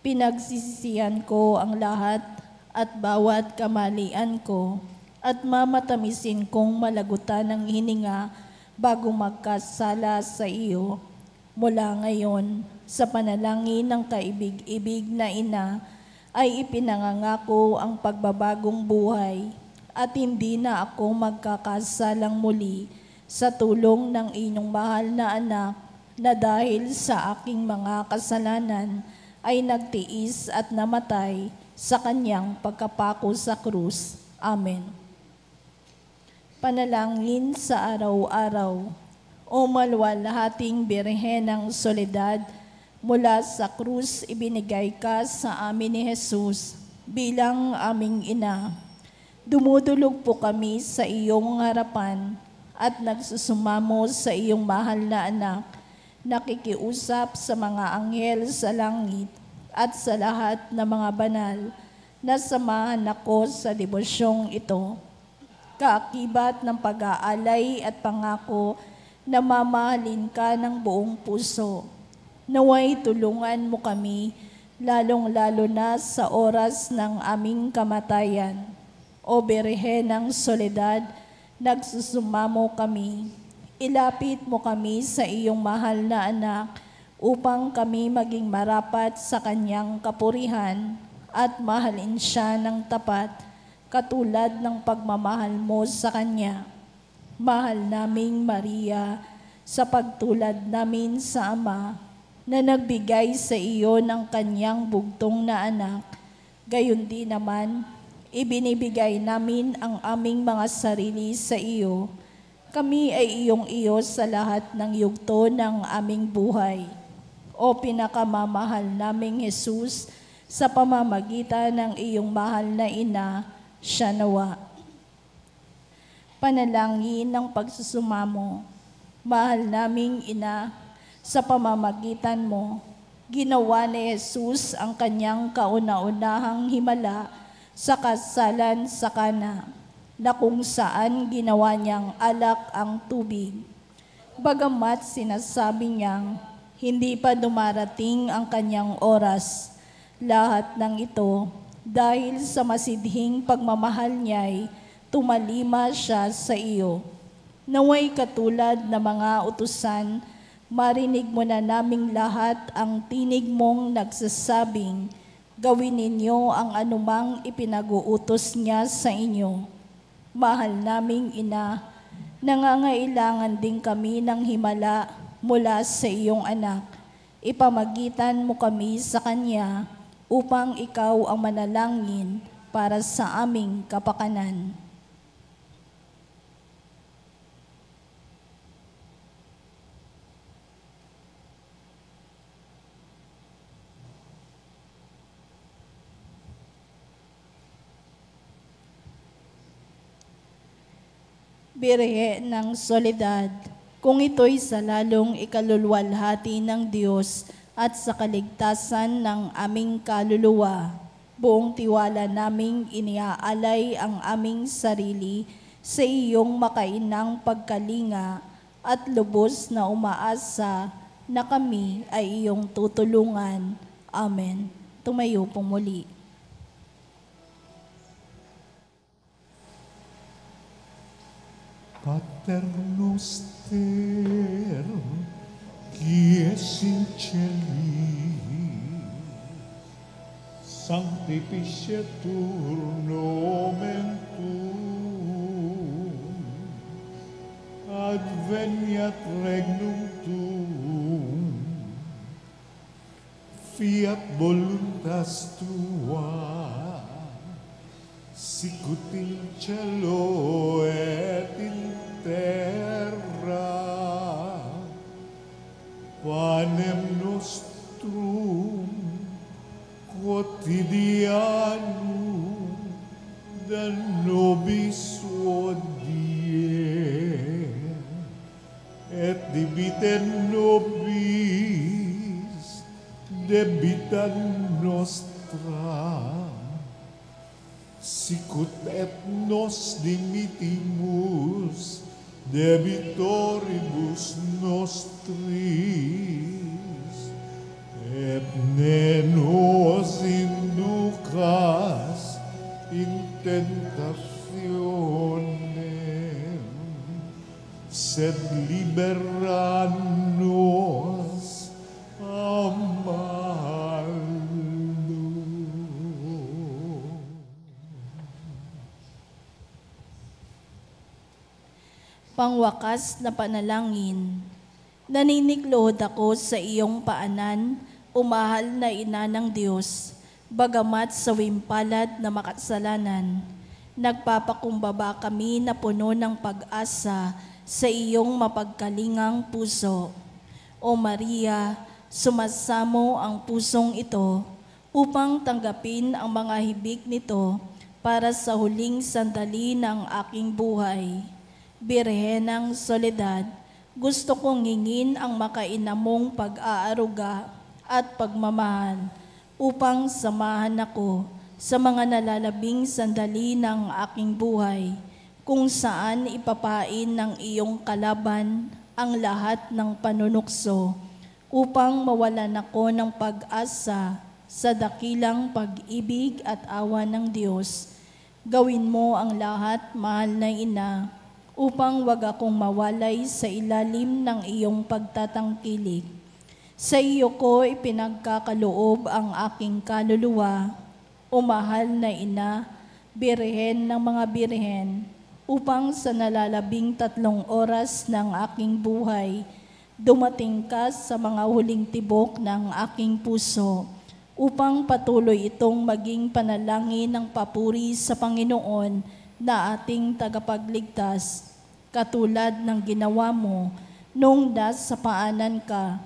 Pinagsisisihan ko ang lahat at bawat kamalian ko at mamatamisin kong malagutan ng hininga bago magkasala sa iyo. Mula ngayon, sa panalangin ng kaibig-ibig na ina, ay ipinangangako ang pagbabagong buhay at hindi na ako magkakasalang muli sa tulong ng inyong mahal na anak na dahil sa aking mga kasalanan ay nagtiis at namatay sa kanyang pagkapako sa krus. Amen. Panalangin sa araw-araw. O maluwalhating Birhen ng Soledad, mula sa krus ibinigay ka sa amin ni Jesus bilang aming ina. Dumudulog po kami sa iyong harapan at nagsusumamo sa iyong mahal na anak, nakikiusap sa mga anghel sa langit at sa lahat ng mga banal na samahan ako sa debosyong ito. Kaakibat ng pag-aalay at pangako na mamahalin ka ng buong puso. Naway tulungan mo kami, lalong-lalo na sa oras ng aming kamatayan. O Birhen ng Soledad, nagsusumamo kami. Ilapit mo kami sa iyong mahal na anak upang kami maging marapat sa kanyang kapurihan at mahalin siya ng tapat, katulad ng pagmamahal mo sa kanya. Mahal naming Maria, sa pagtulad namin sa Ama na nagbigay sa iyo ng kanyang bugtong na anak, gayon din naman, ibinibigay namin ang aming mga sarili sa iyo. Kami ay iyong-iyo sa lahat ng yugto ng aming buhay. O pinakamamahal naming Jesus, sa pamamagitan ng iyong mahal na ina, siya nawa. Panalangin ng pagsusumamo. Mahal naming ina, sa pamamagitan mo, ginawa ni Jesus ang kanyang kauna-unahang himala sa kasalan sa Kana, na kung saan ginawa niyang alak ang tubig. Bagamat sinasabi niyang hindi pa dumarating ang kanyang oras, lahat ng ito dahil sa masidhing pagmamahal niya'y tumalima siya sa iyo. Naway katulad na mga utusan, marinig mo na naming lahat ang tinig mong nagsasabing, gawin ninyo ang anumang ipinag-uutos niya sa inyo. Mahal naming ina, nangangailangan din kami ng himala mula sa iyong anak. Ipamagitan mo kami sa kanya upang ikaw ang manalangin para sa aming kapakanan. Birhen ng Soledad, kung ito'y sa lalong ikaluluwalhati ng Diyos at sa kaligtasan ng aming kaluluwa, buong tiwala naming iniaalay ang aming sarili sa iyong makainang pagkalinga at lubos na umaasa na kami ay iyong tutulungan. Amen. Tumayo po muli. Pater noster, qui es in celis, sanctificetur nomen tuum, adveniat regnum tuum, fiat voluntas tua, sicut in cielo et in terra. Panem nostrum quotidianum da nobis hodie, et dimitte nobis debita nostra, sicut et nos dimittimus debitoribus nostris, et ne nos inducas in tentationem, sed libera nos a malo. Pangwakas na panalangin, naniniklod ako sa iyong paanan, umahal na ina ng Diyos, bagamat sa wimpalad na makasalanan. Nagpapakumbaba kami na puno ng pag-asa sa iyong mapagkalingang puso. O Maria, sumasamo ang pusong ito upang tanggapin ang mga hibik nito para sa huling sandali ng aking buhay. Birhenang Soledad, gusto kong hingin ang makainamong pag-aaruga at pagmamahal upang samahan ako sa mga nalalabing sandali ng aking buhay, kung saan ipapain ng iyong kalaban ang lahat ng panunukso upang mawalan ako ng pag-asa sa dakilang pag-ibig at awa ng Diyos. Gawin mo ang lahat, mahal na ina, upang wag akong mawalay sa ilalim ng iyong pagtatangkilik. Sa iyo ko ipinagkakaloob ang aking kaluluwa, o mahal na ina, birhen ng mga birhen, upang sa nalalabing 3 oras ng aking buhay, dumating ka sa mga huling tibok ng aking puso, upang patuloy itong maging panalangin ng papuri sa Panginoon na ating tagapagligtas, katulad ng ginawa mo nung nasa paanan ka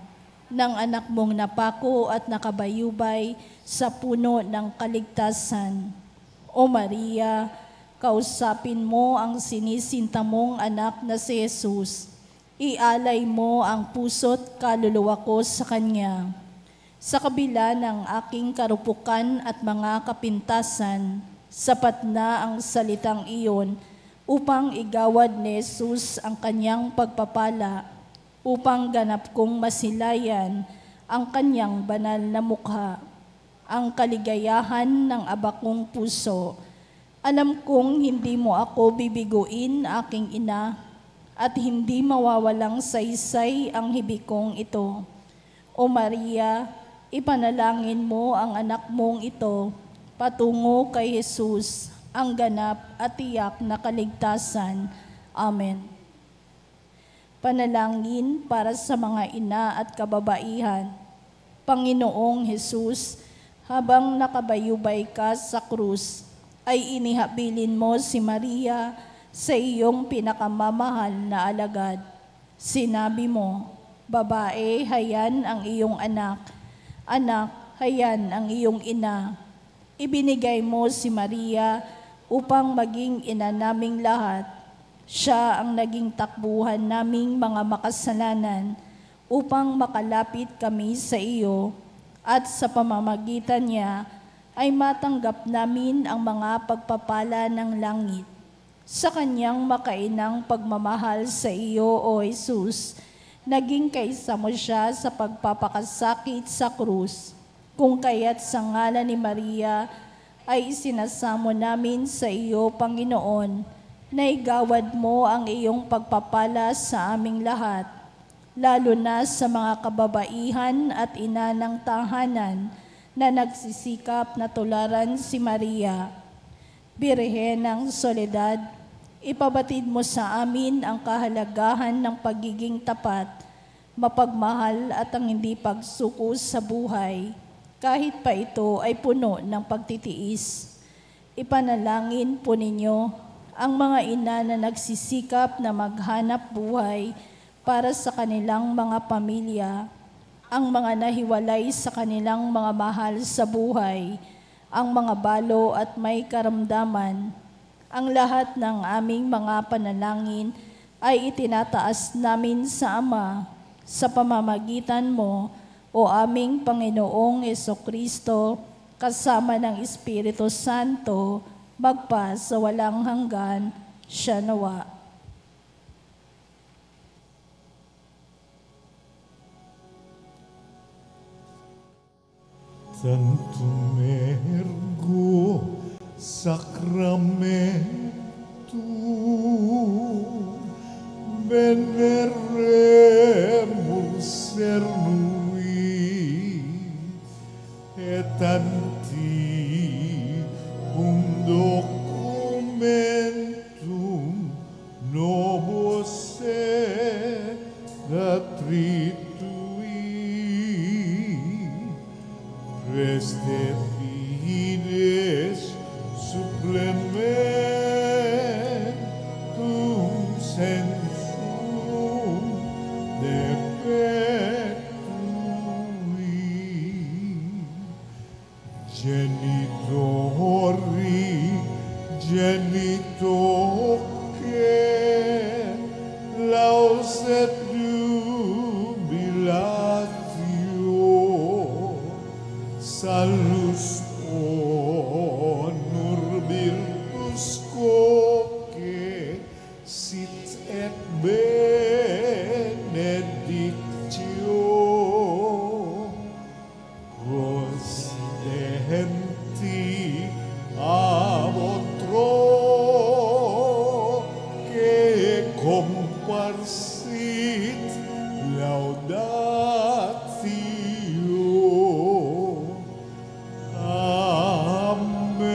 ng anak mong napako at nakabayubay sa puno ng kaligtasan. O Maria, kausapin mo ang sinisinta mong anak na si Jesus. Ialay mo ang puso't kaluluwa ko sa Kanya. Sa kabila ng aking karupukan at mga kapintasan, sapat na ang salitang iyon upang igawad ni Jesus ang Kanyang pagpapala, upang ganap kong masilayan ang Kanyang banal na mukha, ang kaligayahan ng abakong puso. Alam kong hindi mo ako bibiguin, aking ina, at hindi mawawalang saysay ang hibikong ito. O Maria, ipanalangin mo ang anak mong ito patungo kay Jesus, ang ganap at tiyak na kaligtasan. Amen. Panalangin para sa mga ina at kababaihan. Panginoong Jesus, habang nakabayubay ka sa krus, ay inihabilin mo si Maria sa iyong pinakamamahal na alagad. Sinabi mo, babae, hayan ang iyong anak. Anak, hayan ang iyong ina. Ibinigay mo si Maria upang maging ina naming lahat. Siya ang naging takbuhan naming mga makasalanan upang makalapit kami sa iyo, at sa pamamagitan niya ay matanggap namin ang mga pagpapala ng langit. Sa kanyang makainang pagmamahal sa iyo, O Jesus, naging kaisa mo siya sa pagpapakasakit sa krus. Kung kaya't sa ngalan ni Maria ay isinasamo namin sa iyo, Panginoon, na igawad mo ang iyong pagpapala sa aming lahat. lalo na sa mga kababaihan at ina ng tahanan na nagsisikap na tularan si Maria. Birhen ng Soledad, ipabatid mo sa amin ang kahalagahan ng pagiging tapat, mapagmahal at ang hindi pagsuko sa buhay, kahit pa ito ay puno ng pagtitiis. Ipanalangin po ninyo ang mga ina na nagsisikap na maghanap buhay para sa kanilang mga pamilya, ang mga nahiwalay sa kanilang mga mahal sa buhay, ang mga balo at may karamdaman. Ang lahat ng aming mga panalangin ay itinataas namin sa Ama sa pamamagitan mo, o aming Panginoong Jesucristo, kasama ng Espiritu Santo, magpa sa walang hanggan. Siya nawa. Tantum ergo sacramentum veneremus cernui et antiquum documentum nobis Preste fides supplementum sensum depetui. Genitoque laus et jubilatio, salus honor virtus quoque sit et benedictio procedenti a votro que comparsit laudatio. Amen.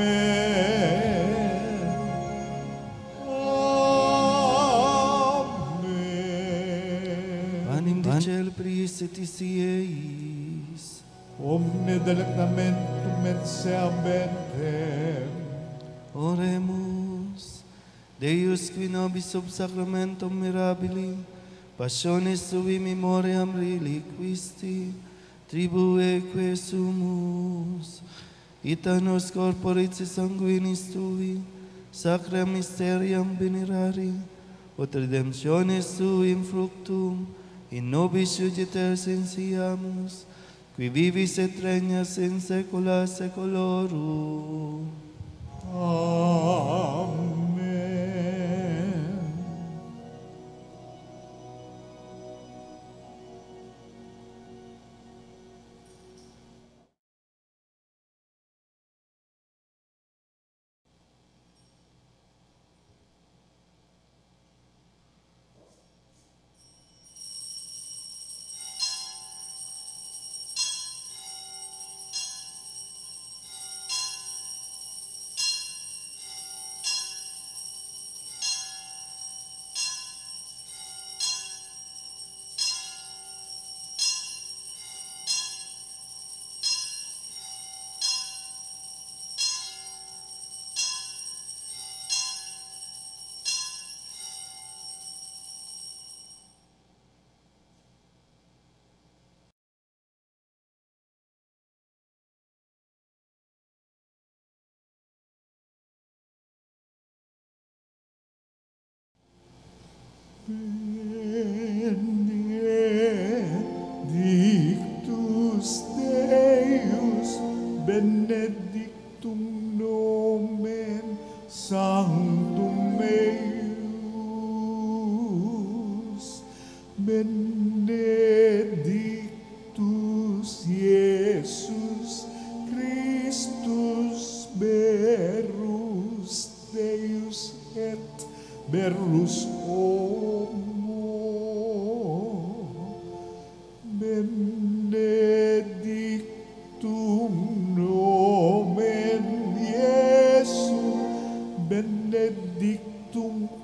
Amen. Anim de ciel priestis eis. Omne delectamentum et seamentem. Oremus. Deus qui nobis sub sacramentum mirabilim, passiones sui memoriam reliquisti, tribueque sumus, ita nos corporis sanguinis tui, sacra mysterium venerari, ut redemptionis suim fructum, in nobis juditer sensiamus, qui vivis et regnas in saecula saeculorum. Amen. Benedictus Deus, benedictum nomen sanctum eius, benedictus Iesus Christus berus Deus et berus homo.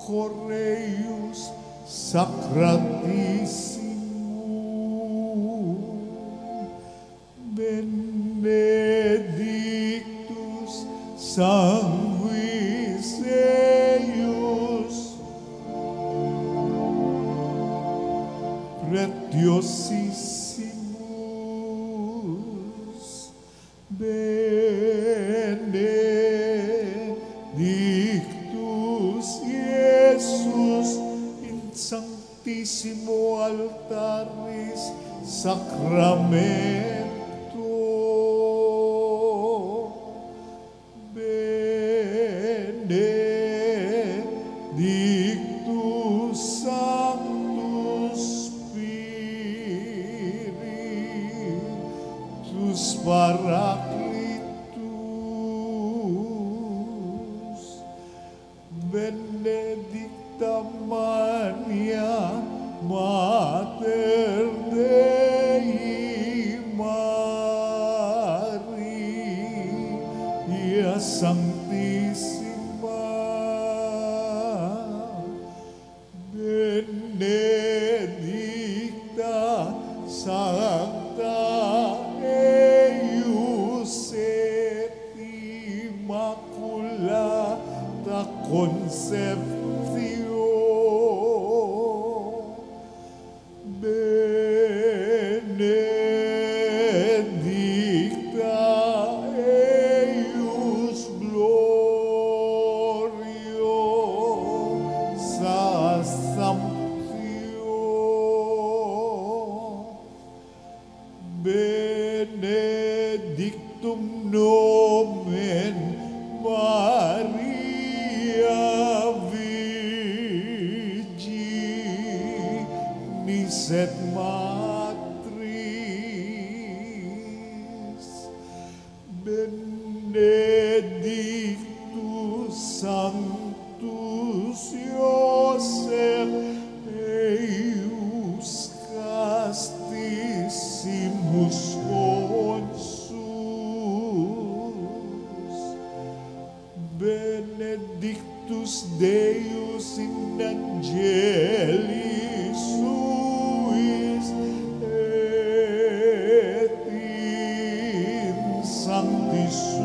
Correus Sacratissimum, Benedictus Sanguis eius, Pretiosissimus, Benedictus Iesus in sanctissimo altaris sacramento, Benedictus Sanctus Spiritus Paraclitus, Benedicta Maria Mater Dei Maria Sanctissima, Benedicta Sancta eius et Immaculata Conceptio, Benedicta eius gloriosa Assumptio, Benedictum nomen Maria Virginis et Matris, Benedictus Sanctus Iosef eius castissimus consus, Benedictus Deus in angelis suis et in sanctis suis.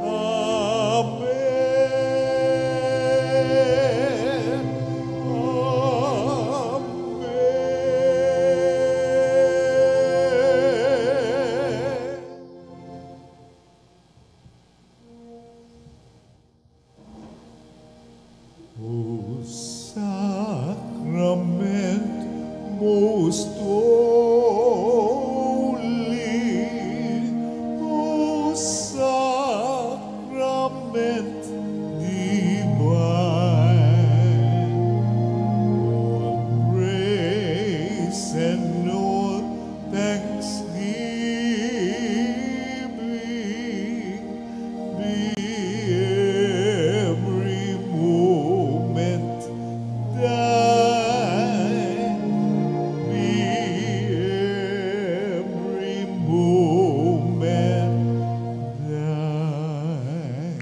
Amen. Amen. O sacrament most holy, O sacrament divine, all praise and all thanksgiving be every moment thine, be every moment thine.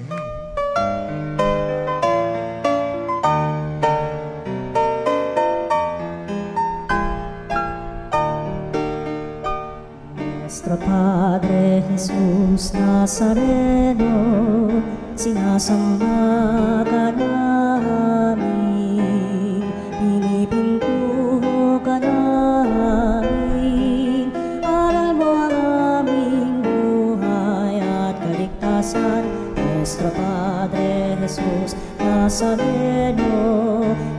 Nuestro Padre Jesús Nazareno, sinasamba ka namin, pinipintuho ka namin, aral mo ang aming buhay at kaligtasan. Nuestro Padre Jesús Nazareno,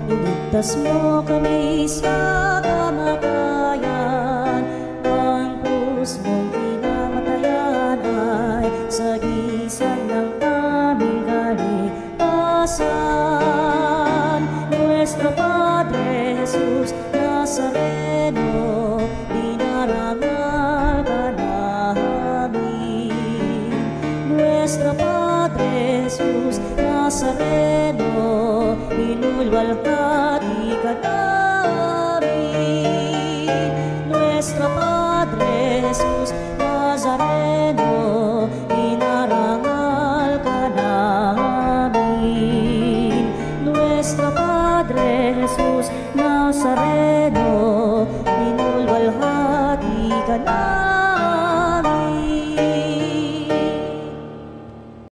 iligtas mo kami sa kamatayan, ang krus mong pinamatayan ay sagisag ng aming kaligtasan. Nuestro Padre Jesus Nazareno, dinarangal ka namin. Nuestro Padre Jesus Nazareno, inulwalhati ka namin.